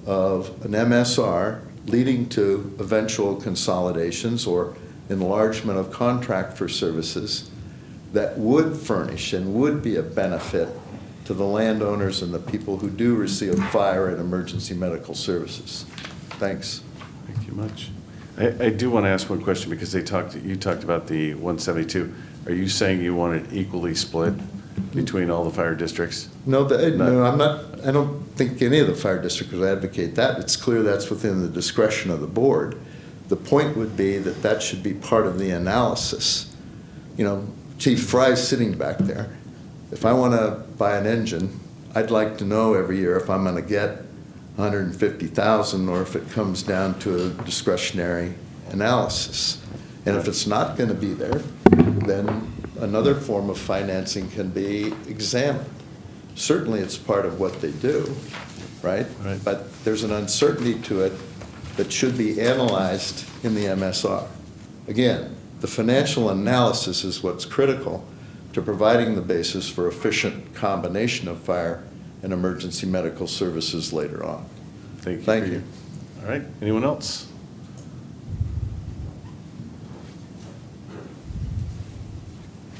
of an MSR leading to eventual consolidations or enlargement of contract for services that would furnish and would be a benefit to the landowners and the people who do receive fire and emergency medical services. Thanks. Thank you much. I do want to ask one question because you talked about the 172. Are you saying you want it equally split between all the fire districts? No, I'm not. I don't think any of the fire districts would advocate that. It's clear that's within the discretion of the board. The point would be that that should be part of the analysis. You know, Chief Fry's sitting back there. If I want to buy an engine, I'd like to know every year if I'm going to get 150,000 or if it comes down to a discretionary analysis. And if it's not going to be there, then another form of financing can be examined. Certainly it's part of what they do, right? But there's an uncertainty to it that should be analyzed in the MSR. Again, the financial analysis is what's critical to providing the basis for efficient combination of fire and emergency medical services later on. Thank you. All right, anyone else?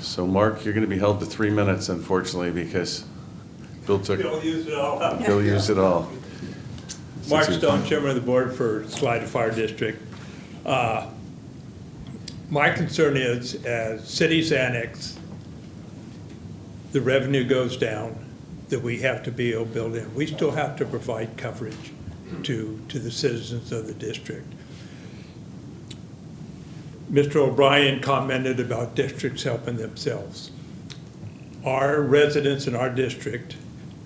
So Mark, you're going to be held to 3 minutes, unfortunately, because Bill used it all up. Bill used it all. Mark Stone, Chairman of the Board for Salida Fire District. My concern is, as cities annex, the revenue goes down, that we have to be able to build in. We still have to provide coverage to the citizens of the district. Mr. O'Brien commented about districts helping themselves. Our residents in our district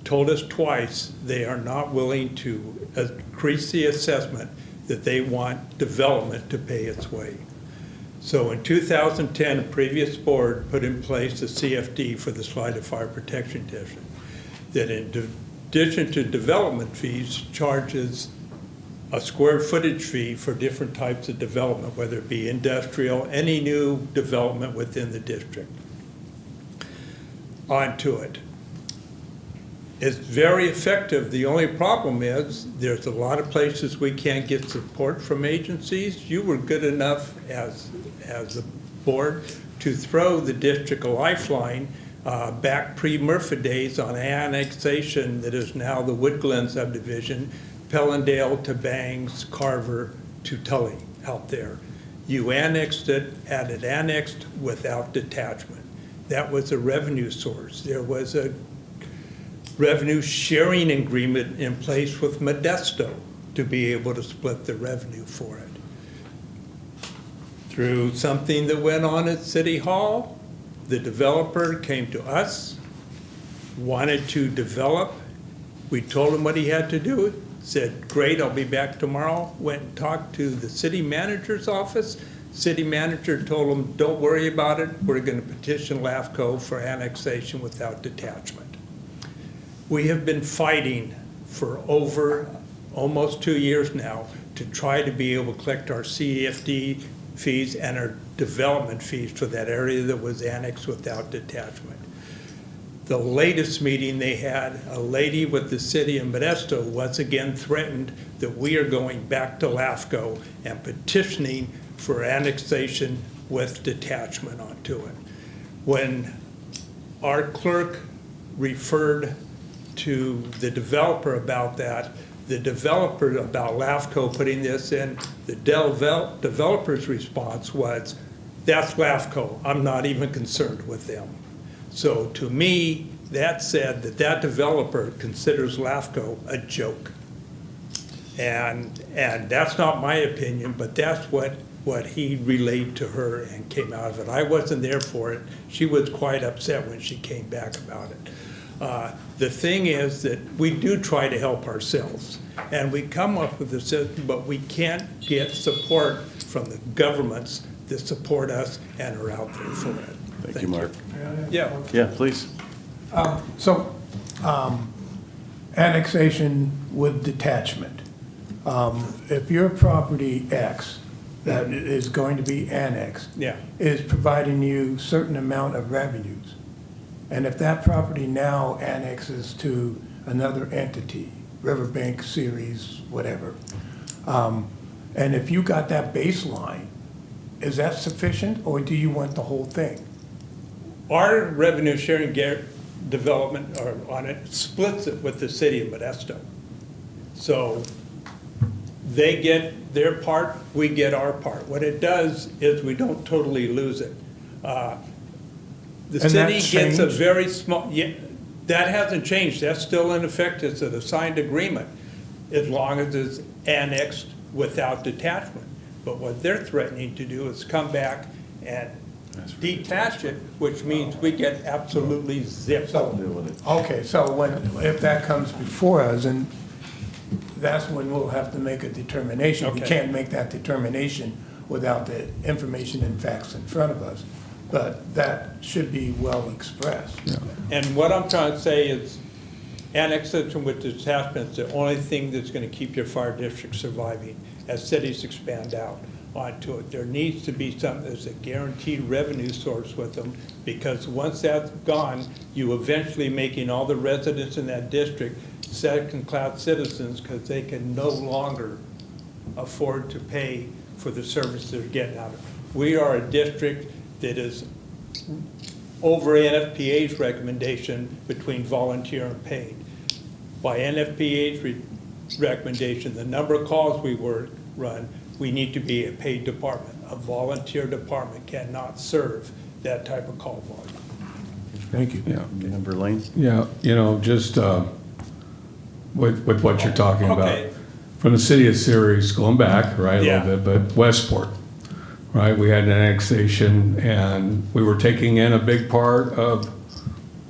told us twice they are not willing to increase the assessment, that they want development to pay its way. So in 2010, a previous board put in place the CFD for the Salida Fire Protection District, that in addition to development fees, charges a square footage fee for different types of development, whether it be industrial, any new development within the district. Onto it. It's very effective. The only problem is there's a lot of places we can't get support from agencies. You were good enough as a board to throw the district a lifeline back pre-Murphy days on annexation that is now the Wood Glen subdivision, Pellendale to Bangs, Carver to Tully out there. You annexed it, had it annexed without detachment. That was a revenue source. There was a revenue sharing agreement in place with Modesto to be able to split the revenue for it. Through something that went on at City Hall, The developer came to us, wanted to develop. We told him what he had to do, said, great, I'll be back tomorrow. Went and talked to the city manager's office. City manager told him, don't worry about it. We're going to petition LAFCO for annexation without detachment. We have been fighting for over almost 2 years now to try to be able to collect our CFD fees and our development fees for that area that was annexed without detachment. The latest meeting they had, a lady with the city of Modesto once again threatened that we are going back to LAFCO and petitioning for annexation with detachment onto it. When our clerk referred to the developer about that, the developer about LAFCO putting this in, the developer's response was, that's LAFCO, I'm not even concerned with them. So to me, that said that that developer considers LAFCO a joke. And that's not my opinion, but that's what he relayed to her and came out of it. I wasn't there for it. She was quite upset when she came back about it. The thing is that we do try to help ourselves, and we come up with a system, but we can't get support from the governments that support us and are out there for it. Thank you, Mark. Yeah. Yeah, please. So, annexation with detachment. If your property X that is going to be annexed Yeah. is providing you certain amount of revenues, and if that property now annexes to another entity, Riverbank Series, whatever, and if you got that baseline, is that sufficient, or do you want the whole thing? Our revenue sharing development on it splits it with the city of Modesto. So they get their part, we get our part. What it does is we don't totally lose it. The And city that's gets a changed? very small, yeah, that hasn't changed. That's still in effect. It's an assigned agreement as long as it's annexed without detachment. But what they're threatening to do is come back and detach it, which means we get absolutely zero. Okay, so if that comes before us, and that's when we'll have to make a determination. We Okay. can't make that determination without the information and facts in front of us, but that should be well expressed. And what I'm trying to say is annexation with detachment is the only thing that's going to keep your fire district surviving as cities expand out onto it. There needs to be something that's a guaranteed revenue source with them, because once that's gone, you eventually making all the residents in that district second-class citizens because they can no longer afford to pay for the service they're getting out of it. We are a district that is over NFPA's recommendation between volunteer and paid. By NFPA's recommendation, the number of calls we run, we need to be a paid department. A volunteer department cannot serve that type of call volume. Thank you. Yeah. Member Lane? Yeah, just with what you're talking about. Okay. From the city of Ceres, going back, right, a Yeah. little bit, but Westport, right, we had an annexation and we were taking in a big part of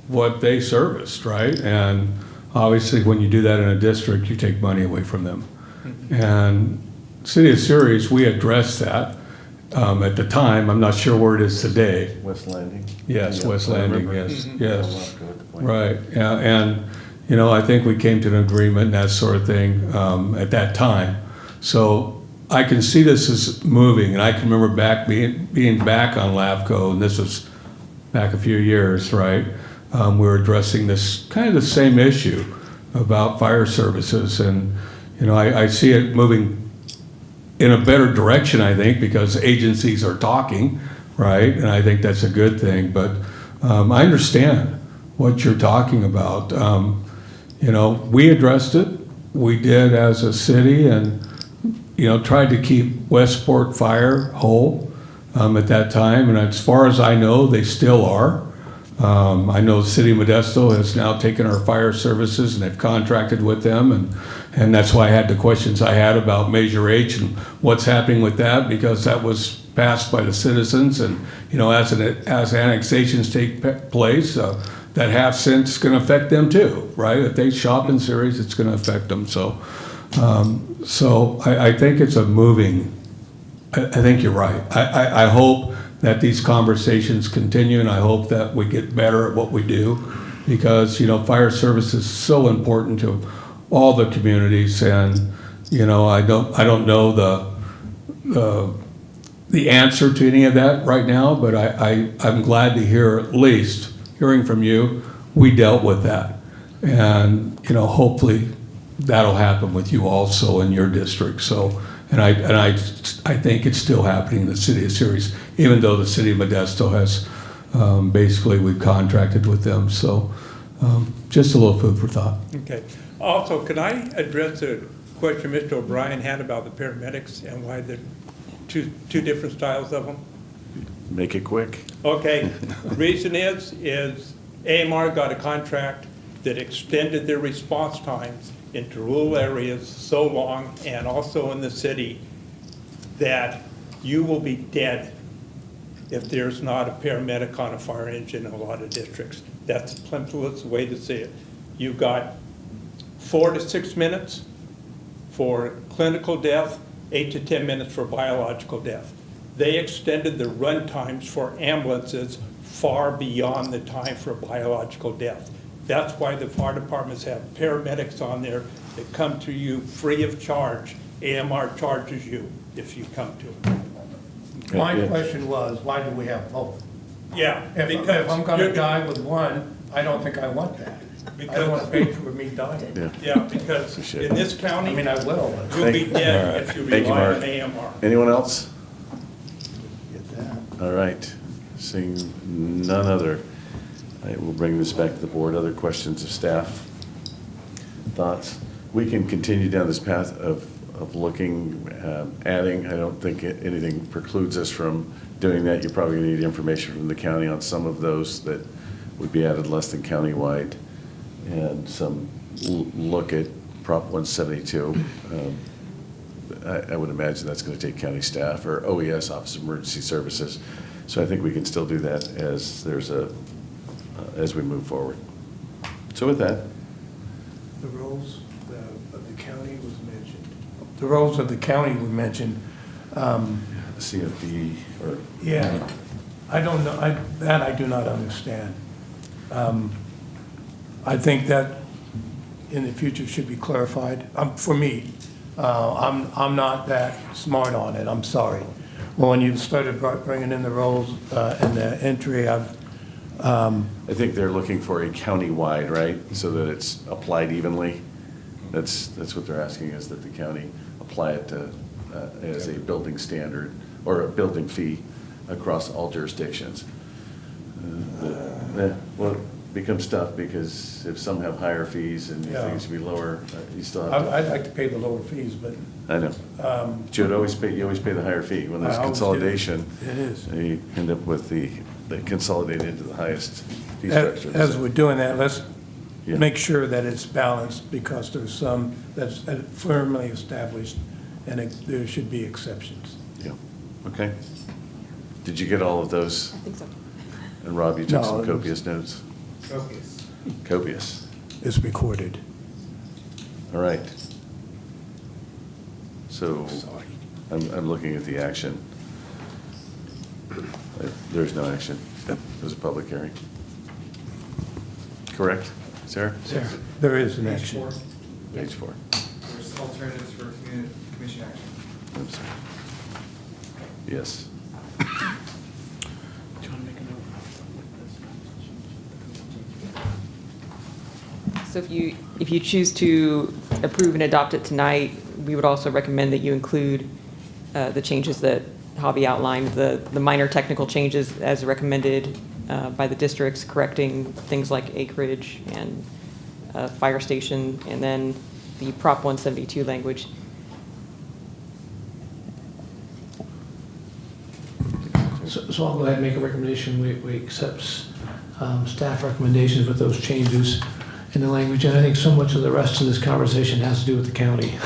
what they serviced, right? And obviously, when you do that in a district, you take money away from them. And city of Ceres, we addressed that at the time. I'm not sure where it is today. West Landing? Yes, Yeah, West I Landing, remember. yes, Yeah, yes. LAFCO at the point. Right, yeah, and, I think we came to an agreement and that sort of thing at that time. So I can see this as moving, and I can remember being back on LAFCO, and this was back a few years, right? We were addressing this, kind of the same issue about fire services, and, I see it moving in a better direction, I think, because agencies are talking, right? And I think that's a good thing, but I understand what you're talking about. We addressed it, we did as a city, and, tried to keep Westport Fire whole at that time, and as far as I know, they still are. I know the city of Modesto has now taken our fire services and they've contracted with them, and that's why I had the questions I had about Measure H and what's happening with that, because that was passed by the citizens, and, as annexations take place, that half cent's going to affect them too, right? If they shop in Ceres, it's going to affect them. So I think it's a moving, I think you're right. I hope that these conversations continue, and I hope that we get better at what we do, because, fire service is so important to all the communities, and, I don't know the answer to any of that right now, but I'm glad to hear, at least hearing from you, we dealt with that. And, hopefully that'll happen with you also in your district. So, and I think it's still happening in the city of Ceres, even though the city of Modesto has, basically, we've contracted with them. So just a little food for thought. Okay. Also, can I address a question Mr. O'Brien had about the paramedics and why the two different styles of them? Make it quick. Okay. Reason is AMR got a contract that extended their response times into rural areas so long, and also in the city, that you will be dead if there's not a paramedic on a fire engine in a lot of districts. That's the simplest way to see it. You've got 4 to 6 minutes for clinical death, 8 to 10 minutes for biological death. They extended the run times for ambulances far beyond the time for biological death. That's why the fire departments have paramedics on there that come to you free of charge. AMR charges you if you come to them. My question was, why do we have both? Yeah, If I'm gonna die with one, I don't think I want that. I don't want to pay for me dying. Yeah, because in this county, I mean, I will, but. you'll be dead if you Thank you, rely Mark. on AMR. Anyone else? Get that. All right. Seeing none other, I will bring this back to the board. Other questions of staff? Thoughts? We can continue down this path of looking, adding. I don't think anything precludes us from doing that. You're probably going to need information from the county on some of those that would be added less than countywide, and some look at Prop 172. I would imagine that's going to take county staff or OES, Office of Emergency Services. So I think we can still do that as as we move forward. So with that, The roles of the county was mentioned. The roles of the county were mentioned. CFD or. Yeah, I don't know, I do not understand. I think that in the future should be clarified. For me, I'm not that smart on it, I'm sorry. Well, when you started bringing in the roles and the entry, I think they're looking for a county-wide, right? So that it's applied evenly. That's what they're asking, is that the county apply it to, as a building standard or a building fee across all jurisdictions. Well, it becomes tough because if some have higher fees and you think it should be lower, you still have to. I'd like to pay the lower fees, but. I know. But you always pay the higher fee. When there's I always do. consolidation. It is. You end up with they consolidate into the highest fee structure. As we're doing that, let's Yeah. make sure that it's balanced, because there's some that's firmly established, and there should be exceptions. Yeah, okay. Did you get all of those? I think so. And Rob, you took No, some it was- copious notes? Copious. It's recorded. All right. So I'm looking at the action. There's no action. It was a public hearing. Correct, Sarah? There is an action. Page 4. There's alternatives for commission action. I'm sorry. Yes. So if you choose to approve and adopt it tonight, we would also recommend that you include the changes that Javi outlined, the minor technical changes as recommended by the districts, correcting things like acreage and fire station, and then the Prop 172 language. So I'll go ahead and make a recommendation. We accept staff recommendations with those changes in the language. And I think so much of the rest of this conversation has to do with the county.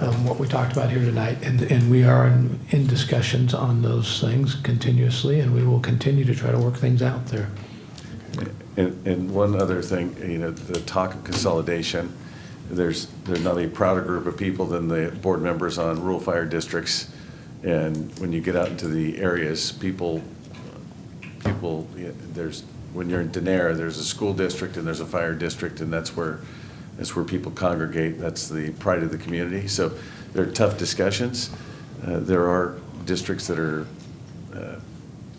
what we talked about here tonight. And we are in discussions on those things continuously, and we will continue to try to work things out there. And one other thing, the talk of consolidation, there's not a prouder group of people than the board members on rural fire districts. And when you get out into the areas, people, when you're in Denair, there's a school district and there's a fire district, and that's where people congregate. That's the pride of the community. So they're tough discussions. There are districts that are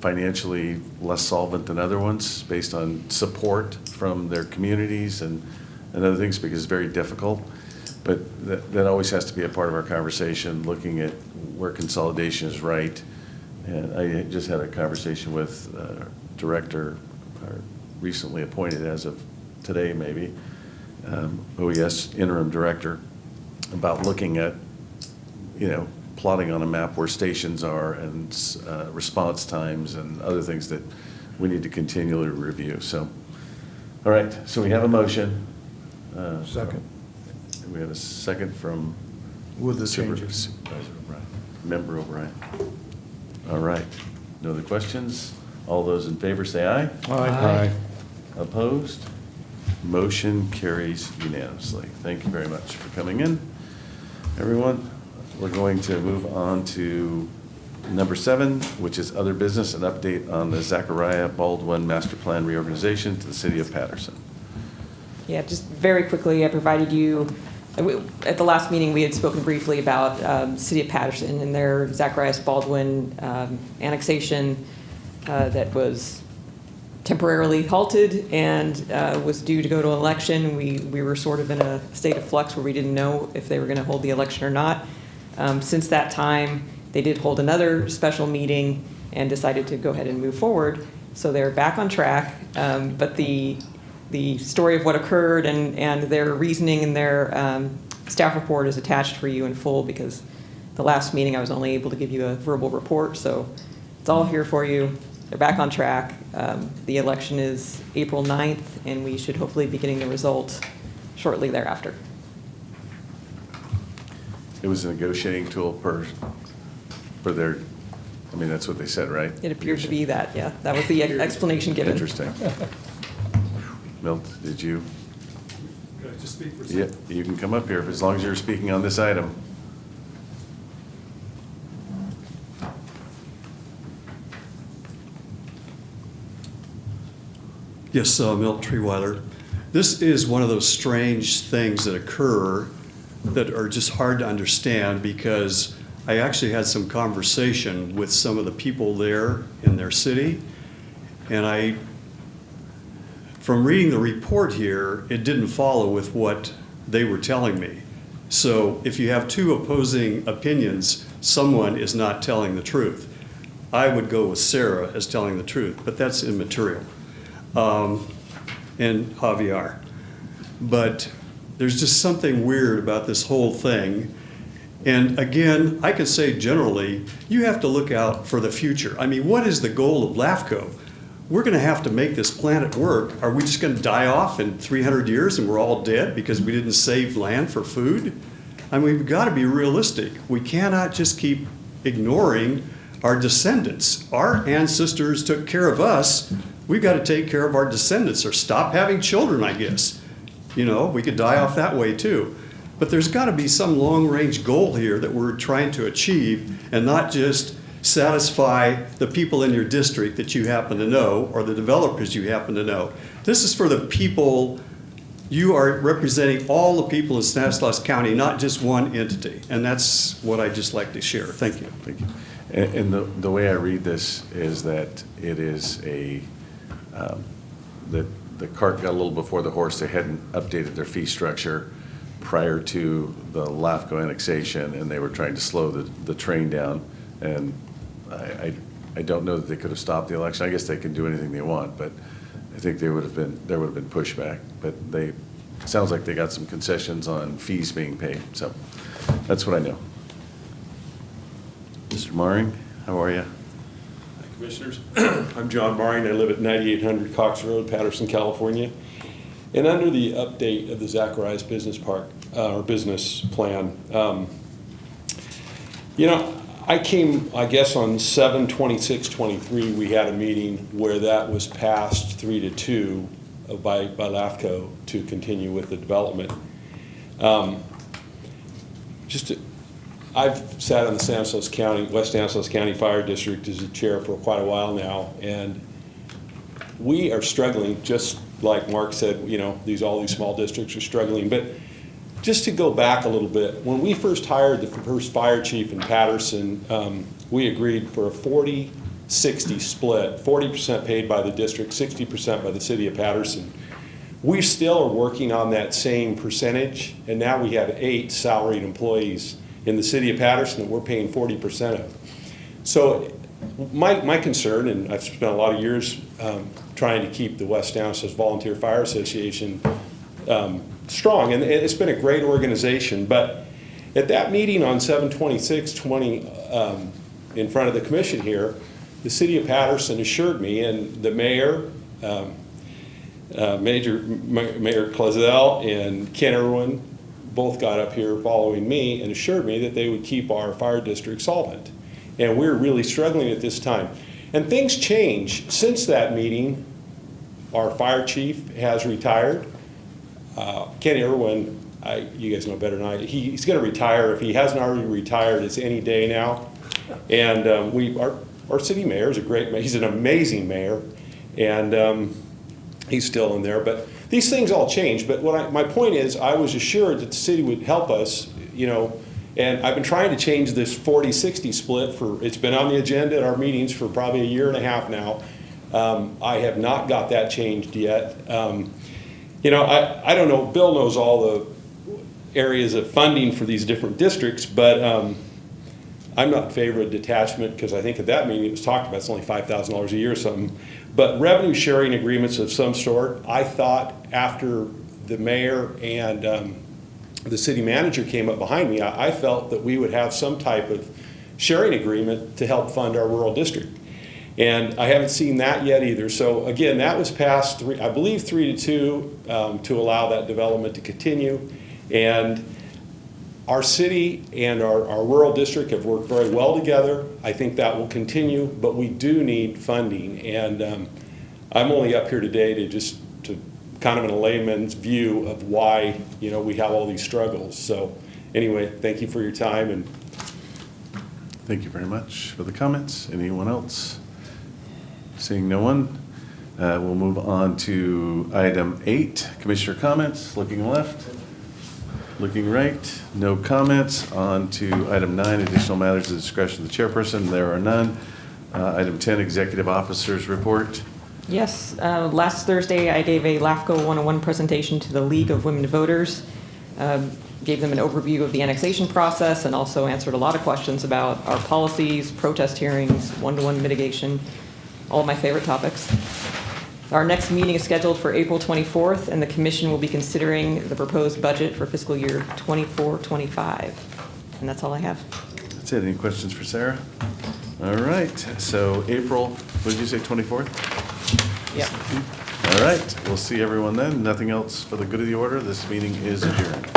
financially less solvent than other ones based on support from their communities and other things, because it's very difficult. But that always has to be a part of our conversation, looking at where consolidation is right. And I just had a conversation with director, recently appointed as of today maybe, OES interim director, about looking at, plotting on a map where stations are and response times and other things that we need to continually review. So, all right, so we have a motion. Second. We have a second from With the changes. Supervisor O'Brien, Member O'Brien. All right, no other questions? All those in favor say aye. Aye. Opposed? Motion carries unanimously. Thank you very much for coming in, everyone. We're going to move on to number 7, which is other business, an update on the Zachariah Baldwin Master Plan reorganization to the city of Patterson. Yeah, just very quickly, I provided you, at the last meeting, we had spoken briefly about City of Patterson and their Zacharias Baldwin annexation that was temporarily halted and was due to go to an election. We were sort of in a state of flux where we didn't know if they were going to hold the election or not. Since that time, they did hold another special meeting and decided to go ahead and move forward. So they're back on track, but the story of what occurred and their reasoning and their staff report is attached for you in full, because the last meeting I was only able to give you a verbal report, so it's all here for you. They're back on track. The election is April 9th, and we should hopefully be getting the result shortly thereafter. It was a negotiating tool for their, that's what they said, right? It appeared to be that, yeah. That was the explanation given. Interesting. Milt, did you? Could I just speak for a Yeah, second? you can come up here as long as you're speaking on this item. Yes, Milt Treeweiler. This is one of those strange things that occur that are just hard to understand, because I actually had some conversation with some of the people there in their city, and from reading the report here, it didn't follow with what they were telling me. So if you have two opposing opinions, someone is not telling the truth. I would go with Sarah as telling the truth, but that's immaterial. And Javier. But there's just something weird about this whole thing. And again, I can say generally, you have to look out for the future. What is the goal of LAFCO? We're going to have to make this planet work. Are we just going to die off in 300 years and we're all dead because we didn't save land for food? We've got to be realistic. We cannot just keep ignoring our descendants. Our ancestors took care of us. We've got to take care of our descendants, or stop having children, I guess. We could die off that way too. But there's got to be some long-range goal here that we're trying to achieve, and not just satisfy the people in your district that you happen to know, or the developers you happen to know. This is for the people. You are representing all the people in Stanislaus County, not just one entity. And that's what I'd just like to share. Thank you. Thank you. And the way I read this is that it is the cart got a little before the horse. They hadn't updated their fee structure prior to the LAFCO annexation, and they were trying to slow the train down. And I don't know that they could have stopped the election. I guess they can do anything they want, but I think there would have been pushback. But it sounds like they got some concessions on fees being paid. So that's what I know. Mr. Maring, how are you? Commissioners, I'm John Maring. I live at 9800 Cox Road, Patterson, California. And under the update of the Zacharias Business Park, or business plan, You know, I came, I guess, on 7/26/23, we had a meeting where that was passed 3-2 by LAFCO to continue with the development. I've sat on the Stanislaus County, West Stanislaus County Fire District as a chair for quite a while now, and we are struggling, just like Mark said, you know, all these small districts are struggling. But just to go back a little bit, when we first hired the first fire chief in Patterson, we agreed for a 40-60 split, 40% paid by the district, 60% by the city of Patterson. We still are working on that same percentage, and now we have 8 salaried employees in the city of Patterson that we're paying 40% of. So my concern, and I've spent a lot of years trying to keep the West Stanislaus Volunteer Fire Association strong, and it's been a great organization, but at that meeting on 7/26/20 in front of the commission here, the city of Patterson assured me, and the mayor, Mayor Clazel and Ken Irwin both got up here following me and assured me that they would keep our fire district solvent. And we're really struggling at this time. And things change. Since that meeting, our fire chief has retired. Ken Irwin, you guys know better than I, he's going to retire. If he hasn't already retired, it's any day now. And our city mayor is a great mayor. He's an amazing mayor. And he's still in there. But these things all change. But my point is, I was assured that the city would help us, you know, and I've been trying to change this 40-60 split it's been on the agenda at our meetings for probably 1.5 years now. I have not got that changed yet. You know, I don't know, Bill knows all the areas of funding for these different districts, but I'm not in favor of detachment, because I think at that meeting it was talked about it's only $5,000 a year or something. But revenue sharing agreements of some sort, I thought after the mayor and the city manager came up behind me, I felt that we would have some type of sharing agreement to help fund our rural district. And I haven't seen that yet either. So again, that was passed, I believe 3-2 to allow that development to continue. And our city and our rural district have worked very well together. I think that will continue, but we do need funding. And I'm only up here today to kind of in a layman's view of why, you know, we have all these struggles. So anyway, thank you for your time. And thank you very much for the comments. Anyone else? Seeing no one, we'll move on to item 8, commissioner comments. Looking left, looking right, no comments. On to item 9, additional matters at the discretion of the chairperson. There are none. Item 10, executive officers report. Yes, last Thursday I gave a LAFCO 101 presentation to the League of Women Voters, gave them an overview of the annexation process, and also answered a lot of questions about our policies, protest hearings, one-to-one mitigation, all of my favorite topics. Our next meeting is scheduled for April 24th, and the commission will be considering the proposed budget for fiscal year 24-25. And that's all I have. That's it. Any questions for Sarah? All right. So April, what did you say, 24th? Yep. All right. We'll see everyone then. Nothing else for the good of the order. This meeting is adjourned.